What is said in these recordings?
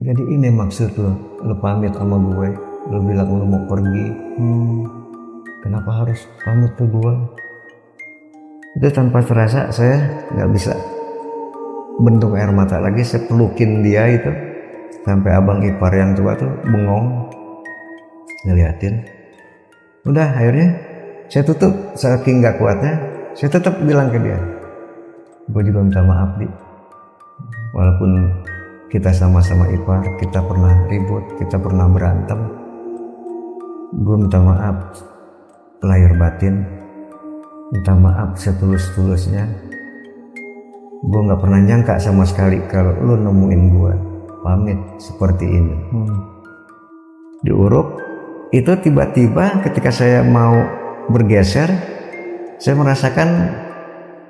Jadi ini maksud lo pamit sama gue, lo bilang lo mau pergi. Kenapa harus pamit ke gue? Itu tanpa terasa saya nggak bisa bentuk air mata lagi, saya pelukin dia itu. Sampai abang ipar yang tua tuh bengong ngeliatin. Udah akhirnya saya tutup, saking nggak kuatnya saya tetap bilang ke dia, gue juga minta maaf Di, walaupun kita sama-sama ipar, kita pernah ribut, kita pernah berantem, gue minta maaf lahir batin, minta maaf setulus-tulusnya. Gue nggak pernah nyangka sama sekali kalau lu nemuin gue pamit seperti ini. Diuruk itu tiba-tiba ketika saya mau bergeser, saya merasakan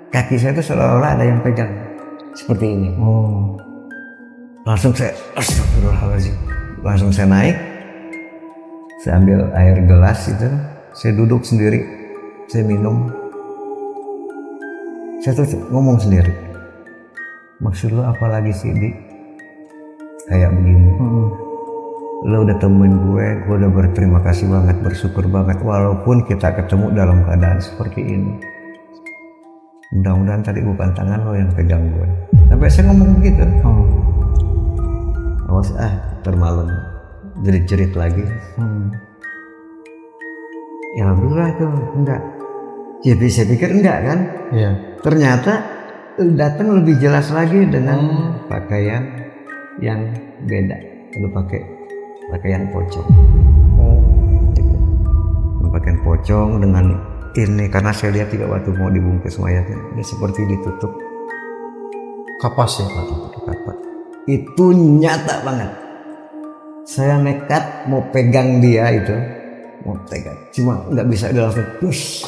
kaki saya itu seolah-olah ada yang pegang seperti ini. Langsung saya, astagfirullahaladzim, langsung saya naik, saya ambil air gelas itu, saya duduk sendiri, saya minum, saya tuh ngomong sendiri, maksud lo apa lagi sih Di? Kayak begini. Lo udah temuin gue udah berterima kasih banget, bersyukur banget, walaupun kita ketemu dalam keadaan seperti ini. Mudah-mudahan tadi bukan tangan lo yang pegang gue. Sampai saya ngomong begitu. Awas termalam jerit-jerit lagi. Ya alhamdulillah tuh enggak. Jadi saya pikir enggak kan? Iya. Ternyata datang lebih jelas lagi dengan pakaian yang beda. Lu pakai pakaian pocong. Gitu. Pakaian pocong dengan ini, karena saya lihat juga waktu mau dibungkus mayatnya ini seperti ditutup Kapas ya Pak? kapak. Itu nyata banget. Saya nekat mau pegang dia itu, mau pegang, cuma nggak bisa, dia langsung push.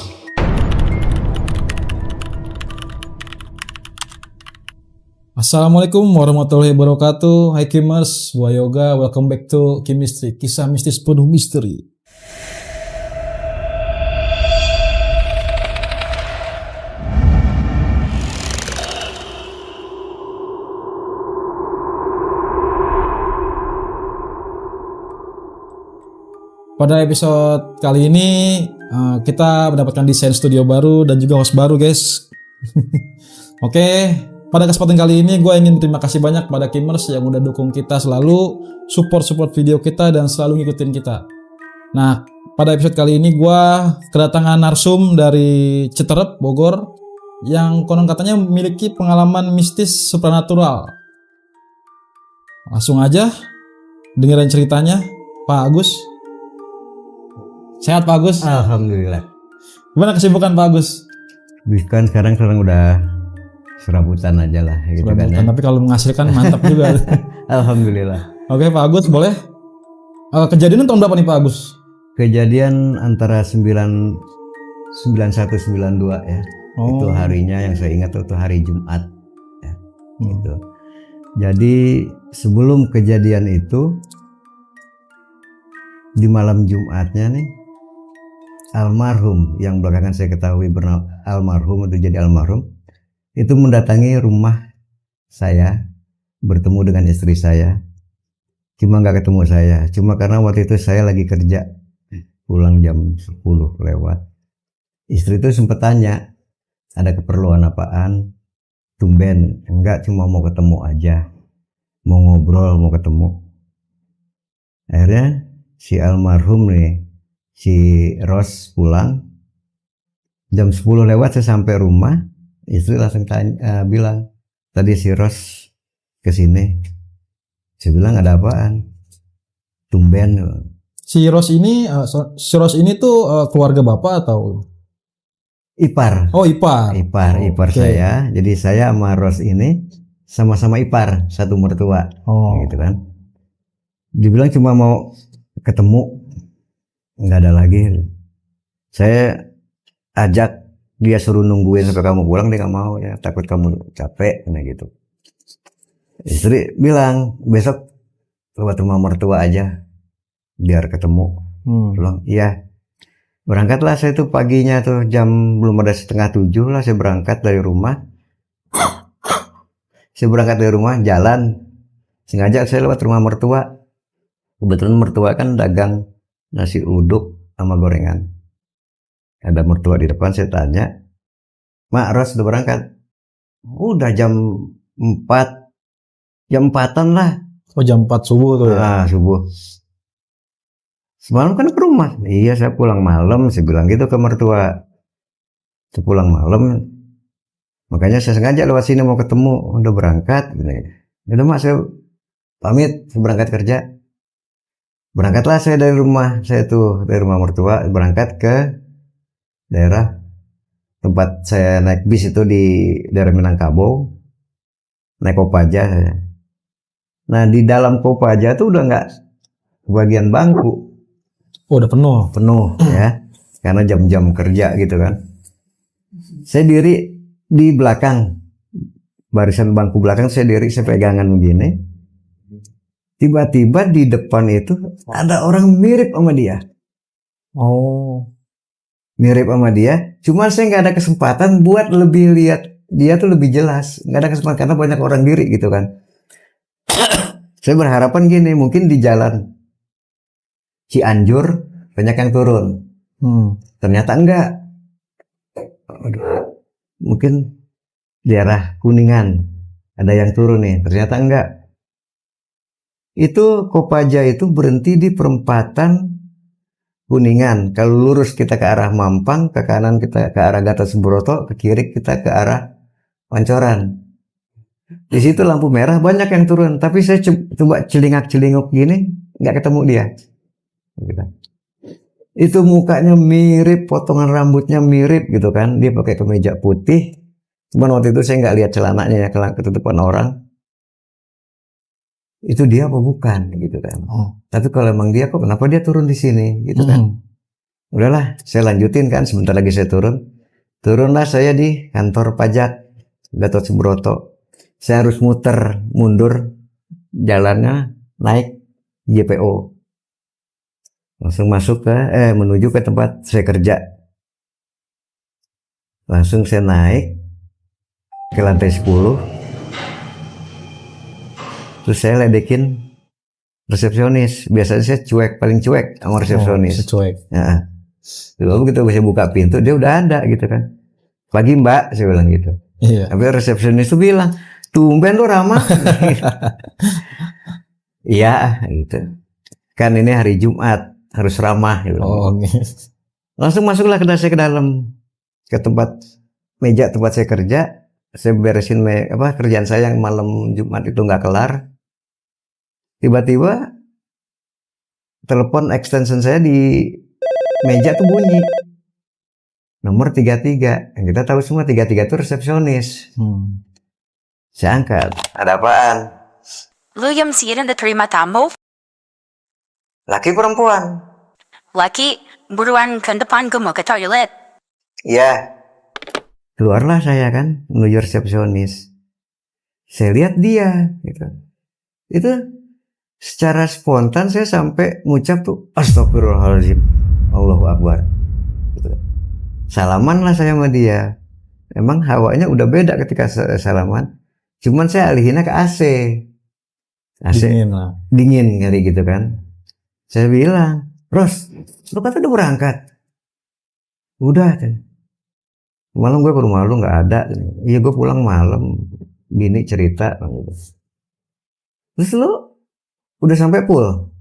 Assalamualaikum warahmatullahi wabarakatuh. Hai Kimers, Buah Yoga, welcome back to Chemistry, kisah mistis penuh misteri. Pada episode kali ini kita mendapatkan desain studio baru dan juga host baru guys. Oke, pada kesempatan kali ini gue ingin terima kasih banyak pada Kimers yang udah dukung kita selalu, support video kita dan selalu ngikutin kita. Nah, pada episode kali ini gue kedatangan narsum dari Citerep, Bogor, yang konon katanya memiliki pengalaman mistis supranatural. Langsung aja dengerin ceritanya, Pak Agus. Sehat Pak Agus? Alhamdulillah. Gimana kesibukan Pak Agus? Bukan, sekarang udah serabutan aja lah gitu kan ya. Tapi kalau menghasilkan mantap juga. Alhamdulillah. Oke Pak Agus, boleh? Kejadiannya tahun berapa nih Pak Agus? Kejadian antara 91 92 ya. Itu harinya yang saya ingat itu hari Jumat ya. Gitu. Jadi sebelum kejadian itu, di malam Jumatnya nih, almarhum yang belakangan saya ketahui bernama almarhum itu jadi almarhum itu mendatangi rumah saya, bertemu dengan istri saya. Cuma nggak ketemu saya, cuma karena waktu itu saya lagi kerja, pulang jam 10 lewat. Istri itu sempat tanya, ada keperluan apaan? Tumben, enggak, cuma mau ketemu aja, mau ngobrol, mau ketemu. Akhirnya si almarhum nih, si Ros pulang jam 10 lewat, saya sampai rumah, istri langsung bilang, tadi si Ros kesini. Saya bilang, ada apaan? Tumben. Si Ros ini tuh keluarga bapak atau? Ipar. Oh ipar. Ipar Okay. saya. Jadi saya sama Ros ini sama-sama ipar, satu mertua. Gitu kan. Dibilang cuma mau ketemu, nggak ada lagi. Saya ajak dia, suruh nungguin sampai kamu pulang, dia nggak mau, ya takut kamu capek, nah gitu. Istri bilang, besok lewat rumah mertua aja biar ketemu. Bilang iya. Berangkatlah saya tuh paginya tuh jam belum ada 6:30 lah, saya berangkat dari rumah. Saya berangkat dari rumah, jalan Sengaja saya lewat rumah mertua. Kebetulan mertua kan dagang nasi uduk sama gorengan. Ada mertua di depan, saya tanya, Mak, Ros udah berangkat? Udah jam 4-an lah. Oh, jam 4 subuh tuh ya. Subuh. Semalam kan ke rumah. Iya, saya pulang malam, saya bilang gitu ke mertua. Saya pulang malam, makanya saya sengaja lewat sini mau ketemu. Udah berangkat. Udah Mak, saya pamit, saya berangkat kerja. Berangkatlah saya dari rumah mertua, berangkat ke daerah tempat saya naik bis itu di daerah Minangkabau, naik Kopaja saya. Nah, di dalam Kopaja tuh udah nggak bagian bangku, Udah penuh ya, karena jam-jam kerja gitu kan. Saya diri di belakang, barisan bangku belakang, saya pegangan begini. Tiba-tiba di depan itu ada orang mirip sama dia. Oh. Mirip sama dia, cuma saya nggak ada kesempatan buat lebih lihat dia tuh lebih jelas. Nggak ada kesempatan karena banyak orang diri gitu kan. Saya berharapan gini, mungkin di jalan Cianjur banyak yang turun. Ternyata enggak. Mungkin daerah Kuningan ada yang turun nih, ternyata enggak. Itu Kopaja itu berhenti di perempatan Kuningan. Kalau lurus kita ke arah Mampang, ke kanan kita ke arah Gatot Subroto, ke kiri kita ke arah Pancoran. Di situ lampu merah banyak yang turun, tapi saya coba celingak-celinguk gini, nggak ketemu dia. Gitu. Itu mukanya mirip, potongan rambutnya mirip gitu kan. Dia pakai kemeja putih. Cuman waktu itu saya nggak lihat celananya ya, ketutupan orang. Itu dia apa bukan gitu kan. Tapi kalau emang dia, kok kenapa dia turun di sini gitu kan. Udahlah, saya lanjutin kan, sebentar lagi saya turunlah saya di kantor pajak Gatot Subroto. Saya harus mundur jalannya, naik JPO, langsung menuju ke tempat saya kerja. Langsung saya naik ke lantai 10. Terus saya ledekin resepsionis. Biasanya saya paling cuek sama resepsionis. Ya. Lalu kita bisa buka pintu, dia udah ada gitu kan. Pagi Mbak, saya bilang gitu. Iya. Tapi resepsionis itu bilang, tumben lu ramah. Iya gitu. Kan ini hari Jumat, harus ramah gitu. Langsung masuklah saya ke dalam, ke meja tempat saya kerja. Saya beresin kerjaan saya yang malam Jumat itu nggak kelar. Tiba-tiba telepon extension saya di meja tuh bunyi. Nomor 33. Yang kita tahu semua 33 itu resepsionis. Saya angkat. Ada apaan? Lu yang sirin terima tamu? Laki perempuan? Laki, buruan ke depan gue mau ke toilet. Iya. Keluarlah saya kan, menuju resepsionis. Saya lihat dia, gitu. Itu secara spontan saya sampai ngucap tuh, Astagfirullahaladzim, Allahu Akbar. Gitu. Salaman lah saya sama dia. Emang hawanya udah beda ketika salaman. Cuman saya alihinnya ke AC. Dingin kali gitu kan. Saya bilang, Ros, lu kata udah berangkat? Udah. Malam gue ke rumah lu nggak ada. Iya gue pulang malam. Bini cerita. Terus lu udah sampai pool?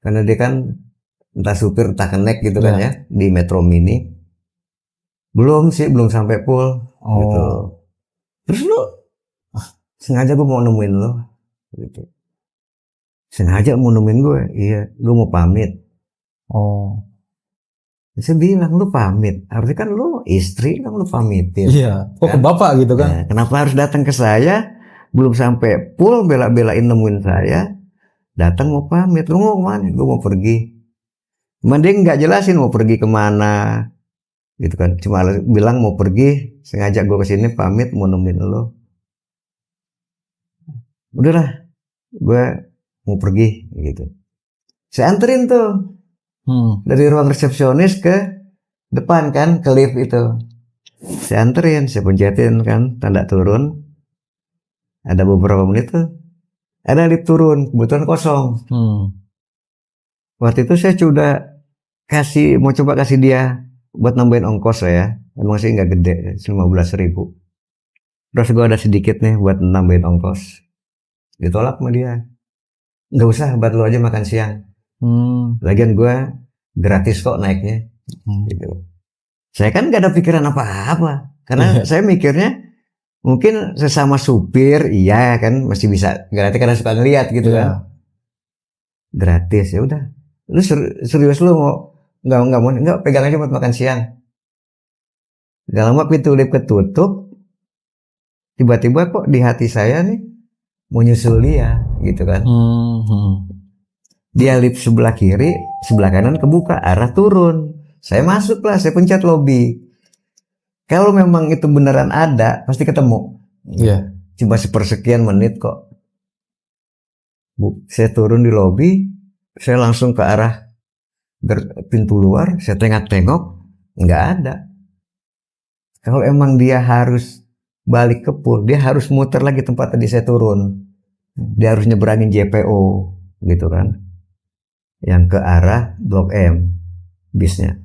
Karena dia kan entah supir entah kenek gitu kan ya. Di Metro Mini. Belum sampai pool. Gitu. Terus lu sengaja gue mau nemuin lu gitu. Sengaja mau nemuin gue. Iya, lu mau pamit. Saya bilang, lu pamit, harusnya kan lu istri, kan lu pamitin. Iya, kok kan? Ke bapak gitu kan. Nah, kenapa harus datang ke saya, belum sampai pool, bela-belain nemuin saya, datang mau pamit, lu mau kemana? Gue mau pergi. Mending nggak jelasin mau pergi kemana, gitu kan. Cuma bilang mau pergi, sengaja gue kesini pamit, mau nemuin lu. Udahlah, gue mau pergi, gitu. Saya anterin tuh. Dari ruang resepsionis ke depan kan, ke lift itu. Saya anterin, saya pencetin kan, tanda turun. Ada beberapa menit tuh. ada lift turun, kebetulan kosong. Waktu itu saya sudah mau coba kasih dia buat nambahin ongkos saya. Emang sih nggak gede, 15.000. Terus gue ada sedikit nih buat nambahin ongkos. Ditolak sama dia. Nggak usah, buat lo aja makan siang. Lagian gue gratis kok naiknya. Gitu. Saya kan nggak ada pikiran apa-apa. Karena saya mikirnya mungkin sesama supir, iya kan masih bisa gratis karena suka ngeliat gitu kan. Gratis, ya udah. Lu serius lu mau nggak pegang aja buat makan siang. Gak lama pintu lift ketutup, tiba-tiba kok di hati saya nih mau nyusul dia gitu kan. Dia lift sebelah kiri, sebelah kanan kebuka, arah turun. Saya masuk lah, saya pencet lobby. Kalau memang itu beneran ada, pasti ketemu. Iya. Cuma sepersekian menit kok. Saya turun di lobby, saya langsung ke arah pintu luar, saya tengok-tengok, nggak ada. Kalau emang dia harus balik ke pool, dia harus muter lagi tempat tadi saya turun. Dia harus nyeberangin JPO, gitu kan. Yang ke arah Blok M, bisnya.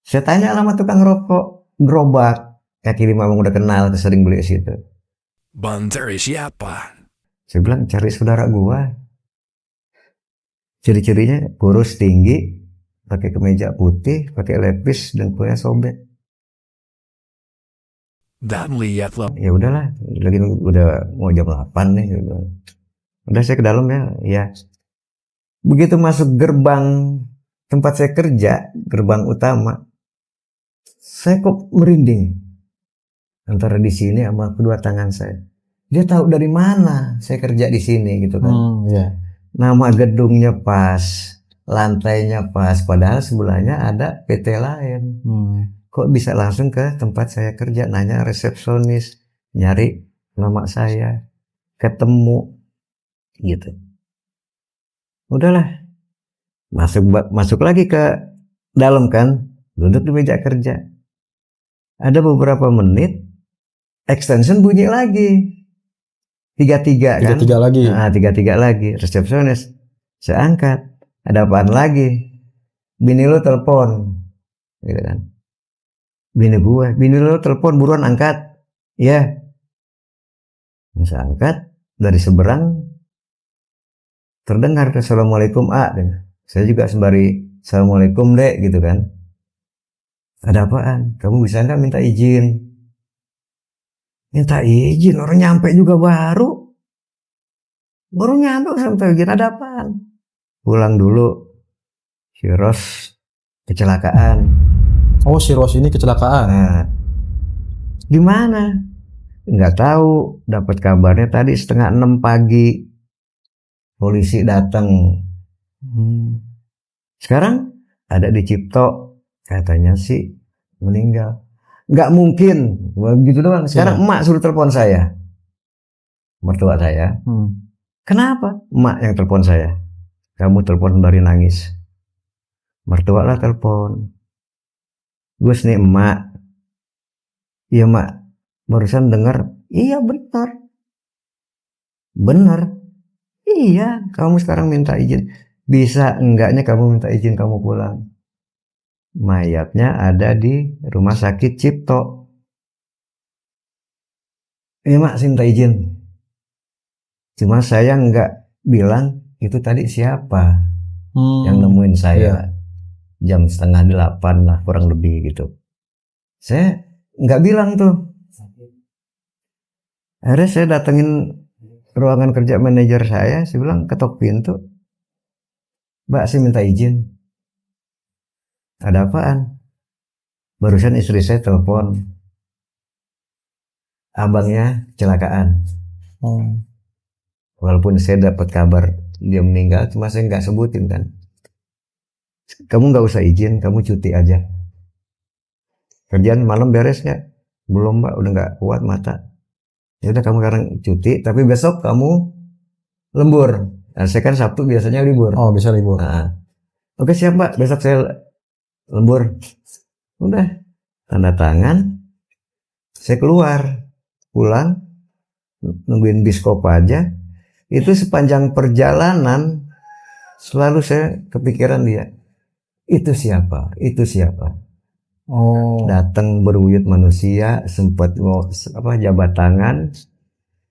Saya tanya sama tukang rokok, gerobak. Kaki lima memang udah kenal, sering beli di situ. Bang cari siapa? Saya bilang cari saudara gua. Ciri-cirinya kurus, tinggi, pakai kemeja putih, pakai lepis dan kulitnya sobek. Dan lihat lo. Ya udahlah, lagi udah mau jam 8 nih. Udah saya ke dalam ya. Begitu masuk gerbang tempat saya kerja, gerbang utama, saya kok merinding antara di sini sama kedua tangan saya. Dia tahu dari mana saya kerja di sini gitu kan. Nama gedungnya pas, lantainya pas, padahal sebelahnya ada PT lain. Kok bisa langsung ke tempat saya kerja, nanya resepsionis, nyari nama saya, ketemu gitu. Udahlah, masuk lagi ke dalam kan, duduk di meja kerja. Ada beberapa menit, extension bunyi lagi. 33 kan? 33 lagi. Nah, 33 lagi, resepsionis. Saya angkat, ada apaan lagi? Bini lo telepon, gitu kan? Bini lo telepon, buruan angkat. Ya. Saya angkat, dari seberang terdengar Assalamualaikum A. Saya juga sembari Assalamualaikum Dek gitu kan. Ada apaan? Kamu bisa nggak minta izin? Minta izin, orang nyampe juga baru nyampe sampai izin, ada apaan? Pulang dulu, si Ros kecelakaan. Oh, si Ros ini kecelakaan. Nah, di mana? Nggak tahu. Dapat kabarnya tadi 5:30 pagi. Polisi datang. Sekarang ada di Cipto, katanya sih meninggal. Nggak mungkin, begitu doang. Sekarang emak suruh telepon saya, mertua saya. Kenapa? Emak yang telepon saya. Kamu telepon sembari nangis. Mertua lah telepon. Gue nih emak. Iya emak, barusan dengar. Iya benar. Iya, kamu sekarang minta izin. Bisa enggaknya kamu minta izin kamu pulang. Mayatnya ada di rumah sakit Cipto. Iya mak, saya minta izin. Cuma saya enggak bilang itu tadi siapa yang nemuin saya. Jam 7:30 lah kurang lebih gitu. Saya enggak bilang tuh. Akhirnya saya datengin ruangan kerja manajer saya bilang ketok pintu. Mbak, saya minta izin. Ada apaan? Barusan istri saya telepon. Abangnya kecelakaan. Walaupun saya dapat kabar dia meninggal, cuma saya nggak sebutin kan. Kamu nggak usah izin, kamu cuti aja. Kerjaan malam beres nggak? Belum mbak, udah nggak kuat mata. Ya udah kamu sekarang cuti, tapi besok kamu lembur. Nah, saya kan Sabtu biasanya libur. Oh, bisa libur. Nah, oke siap mbak, besok saya lembur. Udah, tanda tangan. Saya keluar, pulang, nungguin biskop aja. Itu sepanjang perjalanan selalu saya kepikiran dia. Itu siapa? Itu siapa? Oh. Datang berwujud manusia, sempat jabat tangan,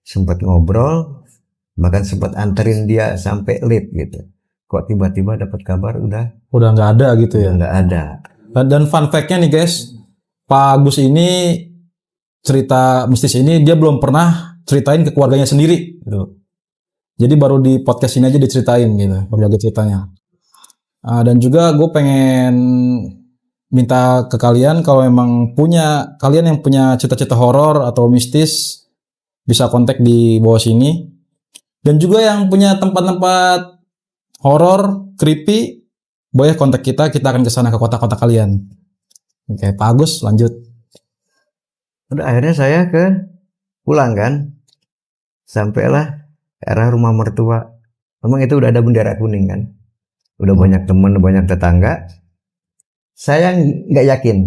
sempat ngobrol, bahkan sempat anterin dia sampai lift gitu. Kok tiba-tiba dapat kabar udah Nggak ada gitu ya. nggak ada. Dan fun fact-nya nih guys, Pak Agus ini cerita mistis ini dia belum pernah ceritain ke keluarganya sendiri gitu. Jadi baru di podcast ini aja diceritain gitu, berbagai ceritanya. Dan juga gue pengen minta ke kalian kalau memang kalian yang punya cerita-cerita horor atau mistis bisa kontak di bawah sini. Dan juga yang punya tempat-tempat horor, creepy, boleh kontak kita akan kesana ke kota-kota kalian. Oke, Pak Agus lanjut. Udah akhirnya saya pulang kan, sampailah ke arah rumah mertua. Memang itu udah ada bendera kuning kan, udah banyak teman, banyak tetangga. Saya nggak yakin,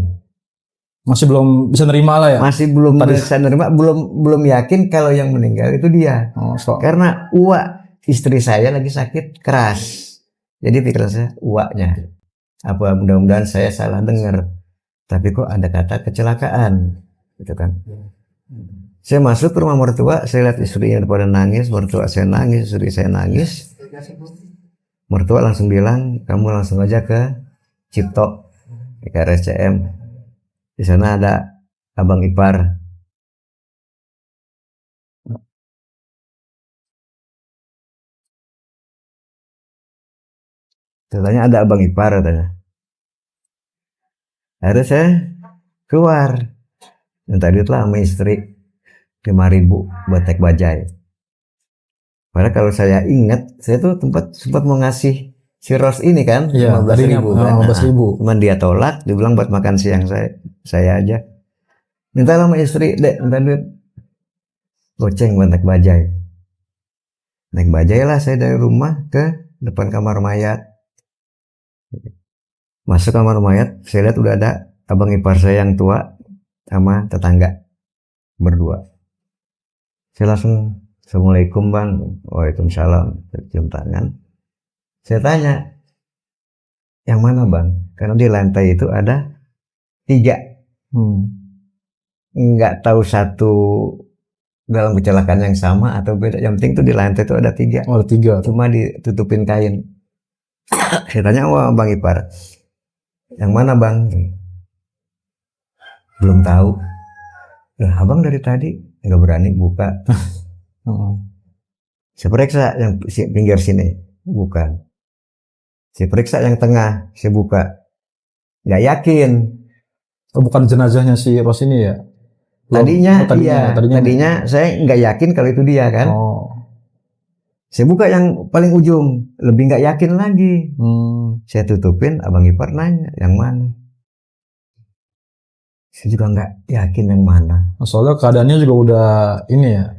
Masih belum bisa nerima lah ya. masih belum bisa nerima, belum yakin kalau yang meninggal itu dia. Karena istri saya lagi sakit keras. Jadi pikiran saya uaknya. Apa mudah-mudahan saya salah dengar. Tapi kok ada kata kecelakaan, gitu kan. Saya masuk ke rumah mertua, saya lihat istrinya pada nangis, mertua saya nangis, istri saya nangis. Mertua langsung bilang, kamu langsung aja ke Cipto, ke RSCM. Di sana ada abang ipar. Katanya ada abang ipar katanya. Akhirnya saya keluar, minta duit lah sama istri 5.000 buat tek bajai. Padahal kalau saya ingat, saya tuh sempat mau ngasih si Ros ini kan, 15.000 kan. 15.000. Cuman dia tolak, dia bilang buat makan siang saya aja. Minta sama istri, dek, minta duit goceng buat tek bajai. Naik bajai lah saya dari rumah ke depan kamar mayat. Masuk kamar mayat, saya lihat udah ada abang ipar saya yang tua sama tetangga berdua. Saya langsung, assalamualaikum bang. Waalaikumsalam. Cium tangan. Saya tanya, yang mana bang? Karena di lantai itu ada 3. Nggak tahu satu dalam kecelakaan yang sama atau beda. Yang penting tuh di lantai itu ada 3. Oh, ada 3. Cuma ditutupin kain. Saya tanya, wah bang ipar, yang mana bang? Belum tahu. Lah abang dari tadi nggak berani buka. Saya periksa yang pinggir sini, bukan. Saya periksa yang tengah, saya buka. Nggak yakin. Oh, bukan jenazahnya si Ros ini ya? Tadinya saya nggak yakin kalau itu dia kan. Saya buka yang paling ujung, lebih nggak yakin lagi. Saya tutupin, abang ipar nanya, yang mana? Saya juga nggak yakin yang mana. Soalnya keadaannya juga udah ini ya.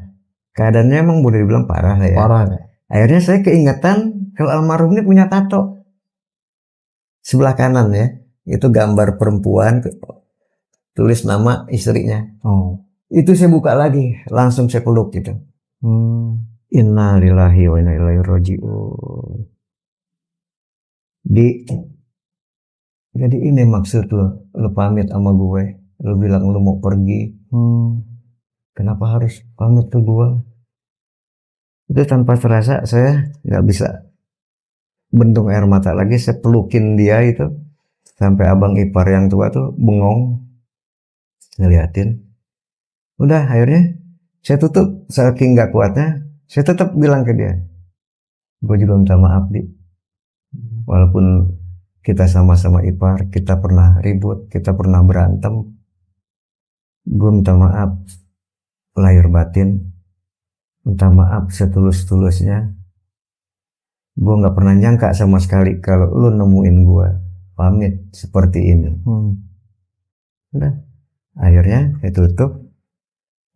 Keadaannya emang boleh dibilang parah lah ya. Parah ya. Akhirnya saya keingetan kalau almarhum ini punya tato. Sebelah kanan ya, itu gambar perempuan, tulis nama istrinya. Itu saya buka lagi, langsung saya peluk gitu. Inna lillahi wa inna ilaihi raji'un. Jadi ini maksud lo pamit sama gue, lo bilang lo mau pergi. Kenapa harus pamit ke gue? Itu tanpa terasa saya nggak bisa bendung air mata lagi, saya pelukin dia itu sampai abang ipar yang tua tuh bengong ngeliatin. Udah akhirnya saya tutup, saking nggak kuatnya saya tetap bilang ke dia, gue juga minta maaf Di, walaupun kita sama-sama ipar, kita pernah ribut, kita pernah berantem, gue minta maaf lahir batin, minta maaf setulus-tulusnya. Gue nggak pernah nyangka sama sekali kalau lu nemuin gue pamit seperti ini. Udah akhirnya saya tutup.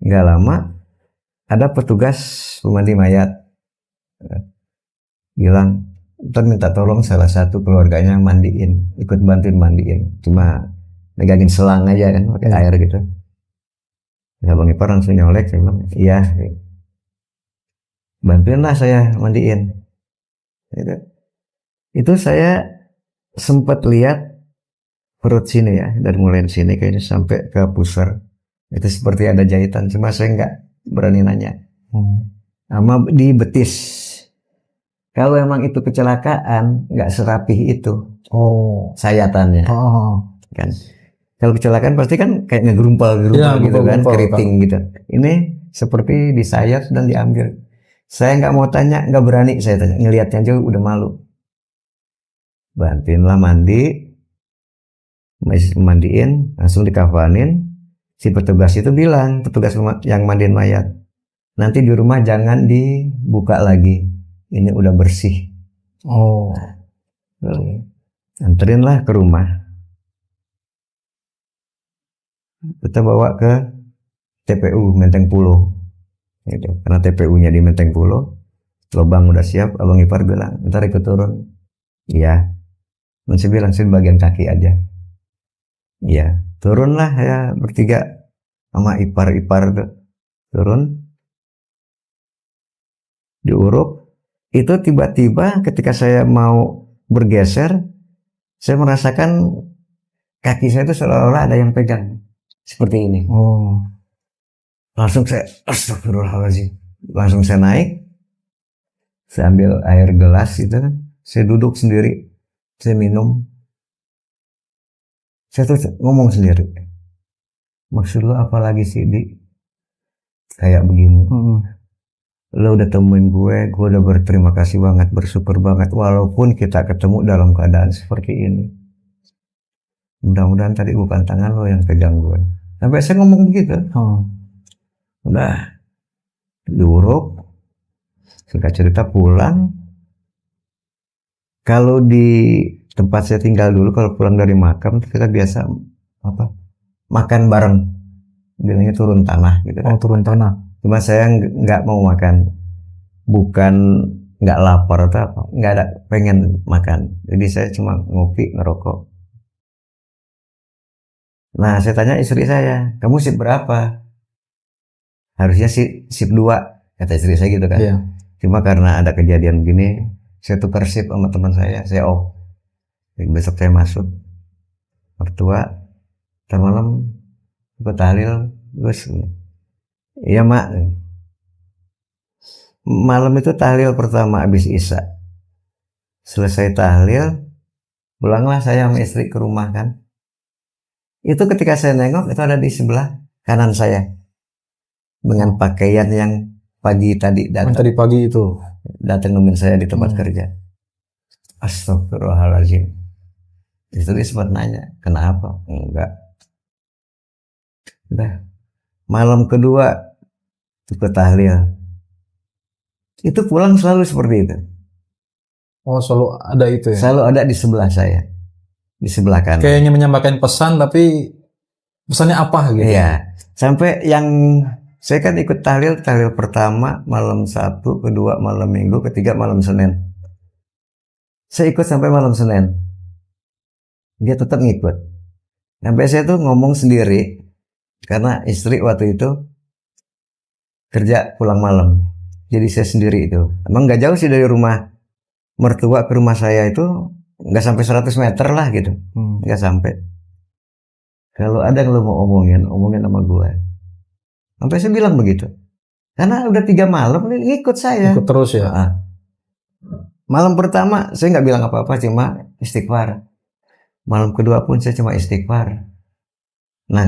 Nggak lama ada petugas pemandi mayat bilang, ntar minta tolong salah satu keluarganya mandiin, ikut bantuin mandiin, cuma megangin selang aja kan pakai air gitu. Ya bang ipar langsung nyolek, saya bilang iya. bantuinlah saya mandiin. Itu saya sempat lihat perut sini ya, dari mulai sini kayaknya sampai ke pusar. Itu seperti ada jahitan, cuma saya nggak berani nanya. Sama di betis. Kalau emang itu kecelakaan, nggak serapih itu. Sayatannya. Kan. Kalau kecelakaan pasti kan kayak ngegerumpal-gerumpal Ya, gitu kan, gerumpal-gerumpal, keriting gitu. Ini seperti disayat dan diambil. Saya nggak mau tanya, nggak berani saya tanya. Ngelihatnya aja udah malu. Bantuinlah mandi, mandiin, langsung dikafanin. Si petugas itu bilang, petugas yang mandiin mayat, nanti di rumah jangan dibuka lagi, ini udah bersih. Anterinlah ke rumah, kita bawa ke TPU Menteng Pulo, gitu. Karena TPU-nya di Menteng Pulo, lubang udah siap. Abang ipar bilang, ntar ikut turun. Iya. Masih bilang sih bagian kaki aja. Iya. Turunlah ya bertiga sama ipar-ipar turun, diuruk. Itu tiba-tiba ketika saya mau bergeser, saya merasakan kaki saya itu seolah-olah ada yang pegang seperti ini. Langsung saya astagfirullahaladzim, langsung saya naik, saya ambil air gelas itu, saya duduk sendiri, saya minum. Saya tuh ngomong sendiri, maksud lo apa lagi sih Di? Kayak begini. Lo udah temuin gue udah berterima kasih banget, bersyukur banget, walaupun kita ketemu dalam keadaan seperti ini. Mudah-mudahan tadi bukan tangan lo yang pegang gue. Sampai saya ngomong begitu. Udah diuruk, singkat cerita pulang. Kalau di tempat saya tinggal dulu, kalau pulang dari makam kita biasa makan bareng, bilangnya turun tanah gitu kan. Turun tanah. Cuma saya nggak mau makan, bukan nggak lapar atau apa, nggak ada pengen makan, jadi saya cuma ngopi ngerokok. Nah saya tanya istri saya, kamu sip berapa? Harusnya sip 2 kata istri saya gitu kan. Cuma karena ada kejadian gini, saya tukar sip sama teman saya off. Besok saya masuk mertua, ntar malam ikut tahlil, terus iya mak. Malam itu tahlil pertama habis isya, selesai tahlil pulanglah saya sama istri ke rumah kan. Itu ketika saya nengok, itu ada di sebelah kanan saya dengan pakaian yang pagi tadi datang. Tadi pagi itu Datang nemuin saya di tempat kerja. Astagfirullahaladzim. Istri sempat nanya, kenapa? Enggak. Udah. Malam kedua ikut tahlil. Itu pulang selalu seperti itu. selalu ada itu ya. Selalu ada di sebelah saya, di sebelah kanan. Kayaknya menyampaikan pesan, tapi pesannya apa gitu? Iya. Sampai yang saya kan ikut tahlil pertama malam Sabtu, kedua malam Minggu, ketiga malam Senin. Saya ikut sampai malam Senin. Dia tetap ngikut. Sampai saya tuh ngomong sendiri, karena istri waktu itu kerja pulang malam. Jadi saya sendiri itu. Emang nggak jauh sih dari rumah mertua ke rumah saya itu, nggak sampai 100 meter lah gitu. Nggak sampai. Kalau ada yang lo mau omongin sama gue. Sampai saya bilang begitu. Karena udah 3 malam ngikut saya. Ikut terus ya. Malam pertama saya nggak bilang apa-apa, cuma istighfar. Malam kedua pun saya cuma istighfar. Nah,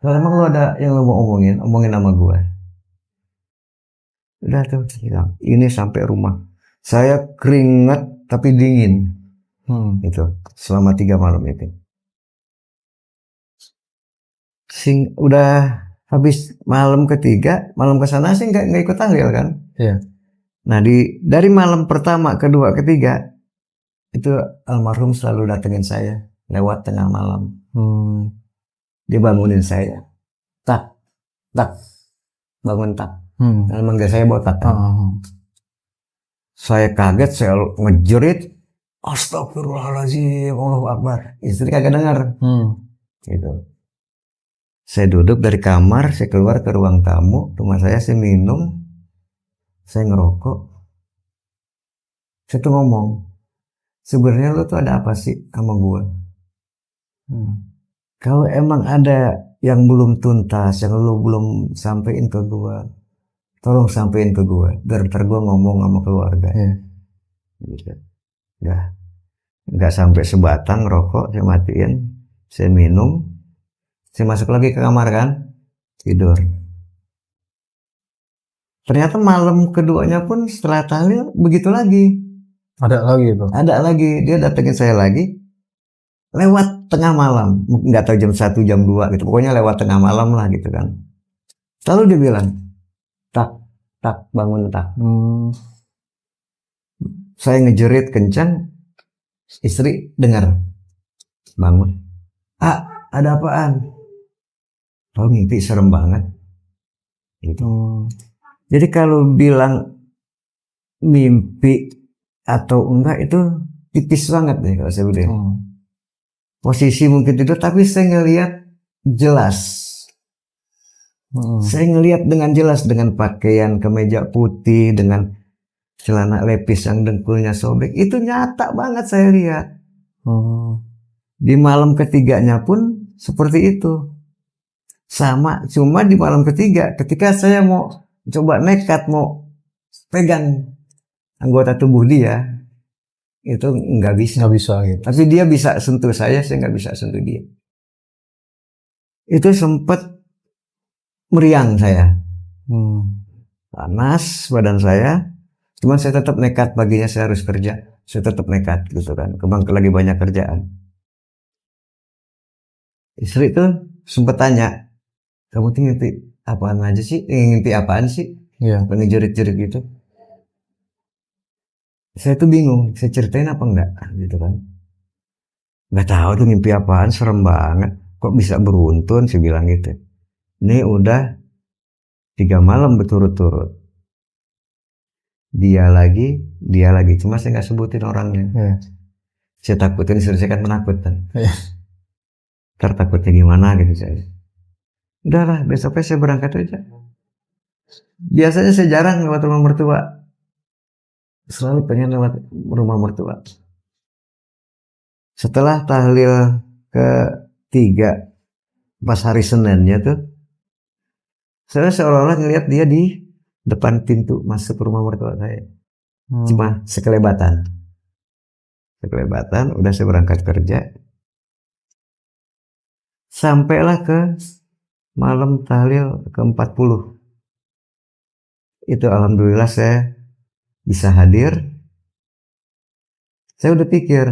kalau emang lo ada yang lo mau omongin sama gue. Udah tuh, ini sampai rumah. Saya keringat tapi dingin. Itu selama 3 malam itu. Udah habis malam ketiga, malam kesana sih nggak ikut tahlil kan? Iya. Nah dari malam pertama, kedua, ketiga itu almarhum selalu datengin saya lewat tengah malam. Dia bangunin saya, tak, bangun tak. Manggil saya botak kan. Saya kaget, saya ngejerit, astagfirullahaladzim, Allahu Akbar. Istri kagak dengar. Gitu. Saya duduk dari kamar, saya keluar ke ruang tamu, rumah saya minum. saya ngerokok. Saya tuh ngomong, sebenarnya lo tuh ada apa sih sama gue? Kalau emang ada yang belum tuntas, yang lo belum sampein ke gue, tolong sampein ke gue, biar ntar gue ngomong sama keluarga. Gitu. Nggak sampai sebatang rokok, saya matiin, saya minum, saya masuk lagi ke kamar kan, tidur. Ternyata malam keduanya pun setelah tahlil begitu lagi. Ada lagi itu. Ada lagi, dia datengin saya lagi lewat tengah malam, nggak tahu jam 1 jam 2 gitu, pokoknya lewat tengah malam lah gitu kan. Lalu dia bilang, tak bangun tak. Saya ngejerit kencang, istri dengar, bangun. Ada apaan? Oh, mimpi serem banget gitu. Jadi kalau bilang mimpi atau enggak itu tipis banget deh kalau saya bilang. Posisi mungkin tidur, tapi saya ngelihat jelas. Saya ngelihat dengan jelas, dengan pakaian kemeja putih, dengan celana lepis yang dengkulnya sobek, itu nyata banget saya lihat. Di malam ketiganya pun seperti itu. Sama, cuma di malam ketiga ketika saya mau coba nekat mau pegang anggota tubuh dia, itu nggak bisa gitu. Tapi dia bisa sentuh saya nggak bisa sentuh dia. Itu sempat meriang saya, panas badan saya. Cuman saya tetap nekat, paginya saya harus kerja, saya tetap nekat gitu kan. Kebang lagi banyak kerjaan. Istri tuh sempat tanya, kamu tuh ngimpi apaan aja sih? Ngimpi apaan sih? Ngejerit-jerit gitu. Saya tuh bingung, saya ceritain apa enggak gitu kan. Nggak tahu tuh mimpi apaan, serem banget. Kok bisa beruntun, saya bilang gitu. Ini udah 3 malam berturut-turut. Dia lagi, cuma saya nggak sebutin orangnya. Saya takutin, istri saya kan menakutkan. Ntar takutnya gimana gitu saya. Udahlah, besoknya saya berangkat aja. Biasanya saya jarang lewat rumah mertua. Selalu pengen lewat rumah mertua. Setelah tahlil ke-3 pas hari Seninnya tuh, saya seolah-olah ngeliat dia di depan pintu masuk ke rumah mertua saya. Cuma sekelebatan, udah saya berangkat kerja. Sampailah ke malam tahlil ke-40. Itu alhamdulillah saya bisa hadir. Saya udah pikir,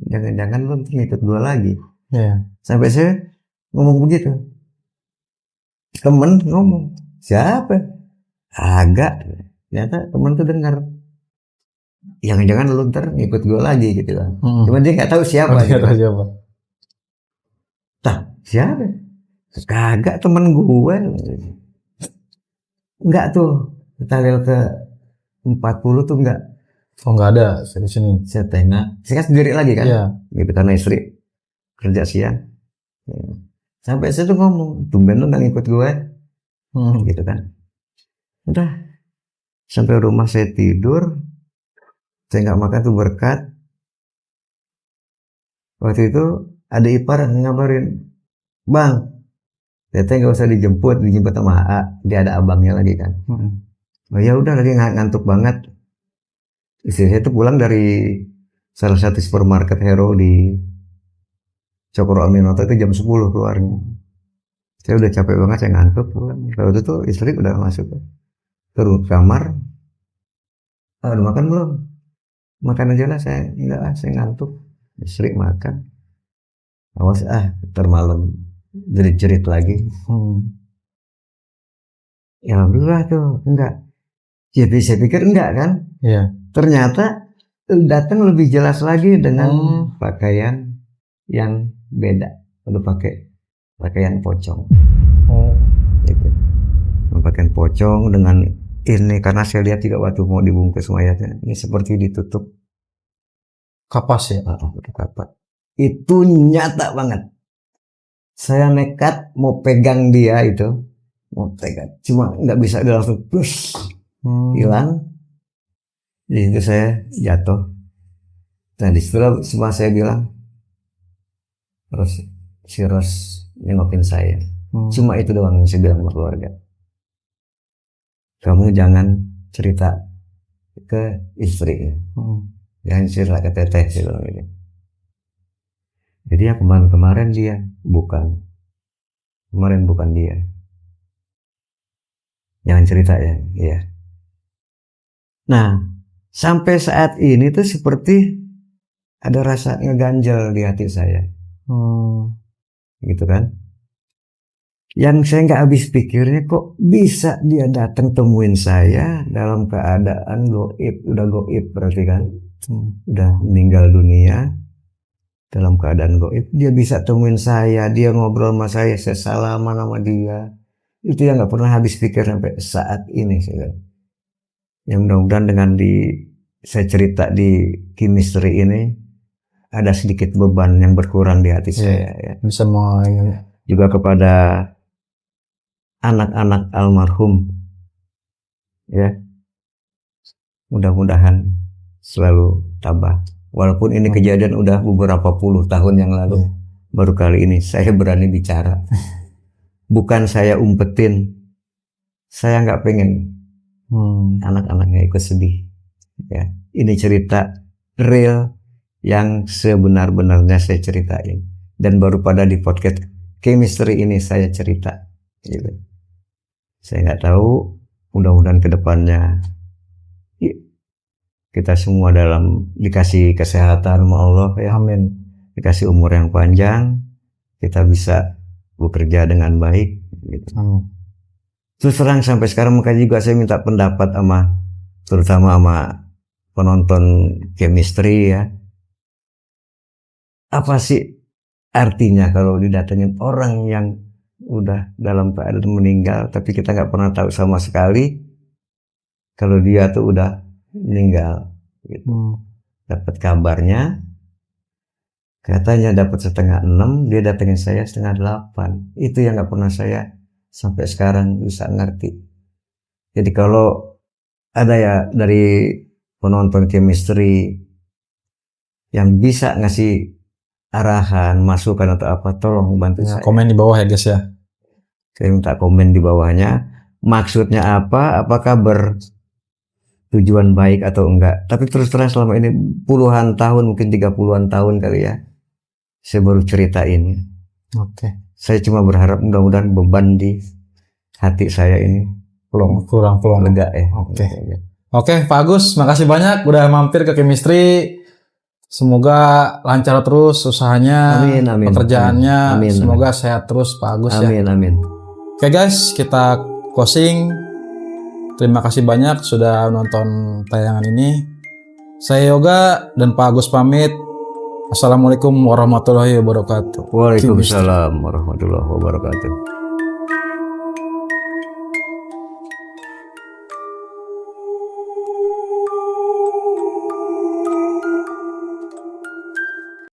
jangan-jangan lu ngikut gua lagi. Sampai saya ngomong begitu. Temen ngomong, siapa? Agak. Ternyata temen tuh dengar. Jangan-jangan lu ntar ngikut gua lagi gitu kan. Cuman dia nggak tahu siapa. Siapa? Kagak, temen gue. Enggak tuh. Tahlil ke-40 tuh enggak. Oh, nggak ada di sini. Saya tengok, saya kan sendiri lagi kan, gitu karena istri kerja siang. Sampai saya tuh ngomong, tumben lu nggak ngikut gue, gitu kan. Udah, sampai rumah saya tidur, saya nggak makan tuh berkat. Waktu itu ada ipar ngabarin, bang, teteh nggak usah dijemput sama AA, dia ada abangnya lagi kan. Oh ya udah, lagi ngantuk banget. Istri saya tuh pulang dari salah satu supermarket hero di Cokro Aminoto itu jam 10 keluarnya. Saya udah capek banget, saya ngantuk pulang. Lalu itu tuh istri udah masuk ke kamar. Udah makan belum? Makan aja lah, saya enggak, saya ngantuk. Istri makan. Awas ntar malam jerit-jerit lagi. Ya alhamdulillah tuh enggak. Jadi saya pikir enggak kan? Ternyata datang lebih jelas lagi dengan pakaian yang beda. Udah pakai pakaian pocong. Gitu. Pakaian pocong dengan ini, karena saya lihat juga waktu mau dibungkus mayatnya, ini seperti ditutup Kapas ya? Kapas. Itu nyata banget. Saya nekat mau pegang dia itu, mau pegang, cuma nggak bisa, dia langsung push. hilang. Di situ saya jatuh. Nah di situ semua saya bilang, terus si Ros nengokin saya. Cuma itu doang yang saya bilang sama keluarga. Kamu jangan cerita ke istri, jangan cerita ke teteh, saya bilang gitu. Jadi ya kemarin dia bukan, kemarin bukan dia. Jangan cerita ya, iya. Nah, sampai saat ini tuh seperti ada rasa ngeganjel di hati saya, gitu kan? Yang saya nggak habis pikirnya, kok bisa dia datang temuin saya dalam keadaan goib, udah goib berarti kan, udah meninggal dunia. Dalam keadaan goib, dia bisa temuin saya, dia ngobrol sama saya salaman sama dia. Itu yang nggak pernah habis pikir sampai saat ini. Yang mudah-mudahan dengan saya cerita di chemistry ini ada sedikit beban yang berkurang di hati saya. Ya. Bisa mau Juga kepada anak-anak almarhum, ya, mudah-mudahan selalu tabah. Walaupun ini kejadian udah beberapa puluh tahun yang lalu, baru kali ini saya berani bicara. Bukan saya umpetin, saya nggak pengen anak-anaknya ikut sedih. Ya, ini cerita real yang sebenar-benarnya saya ceritain, dan baru pada di podcast chemistry ini saya cerita. Gitu. Saya nggak tahu, mudah-mudahan kedepannya kita semua dikasih kesehatan sama Allah ya, amin, dikasih umur yang panjang, kita bisa bekerja dengan baik gitu. Terus terang sampai sekarang makanya juga saya minta pendapat terutama sama penonton chemistry ya, apa sih artinya kalau didatengin orang yang udah dalam keadaan meninggal tapi kita nggak pernah tahu sama sekali kalau dia tuh udah meninggal gitu. Dapat kabarnya katanya dapat 5:30, dia datengin saya 7:30. Itu yang nggak pernah saya sampai sekarang bisa ngerti. Jadi kalau ada ya dari penonton chemistry yang bisa ngasih arahan, masukan atau apa, tolong bantu saya. Komen di bawah ya guys ya. Saya minta komen di bawahnya, maksudnya apa, apakah tujuan baik atau enggak. Tapi terus terang selama ini puluhan tahun, mungkin 30-an tahun kali ya, saya baru cerita ini. Saya cuma berharap mudah-mudahan beban di hati saya ini kurang lega ya. Oke, Pak Agus, makasih banyak udah mampir ke chemistry. Semoga lancar terus usahanya, Amin. pekerjaannya. Amin. Semoga sehat terus Pak Agus ya. Amin. Oke guys, kita closing. Terima kasih banyak sudah nonton tayangan ini. Saya Yoga dan Pak Agus pamit. Assalamualaikum warahmatullahi wabarakatuh. Waalaikumsalam warahmatullahi wabarakatuh.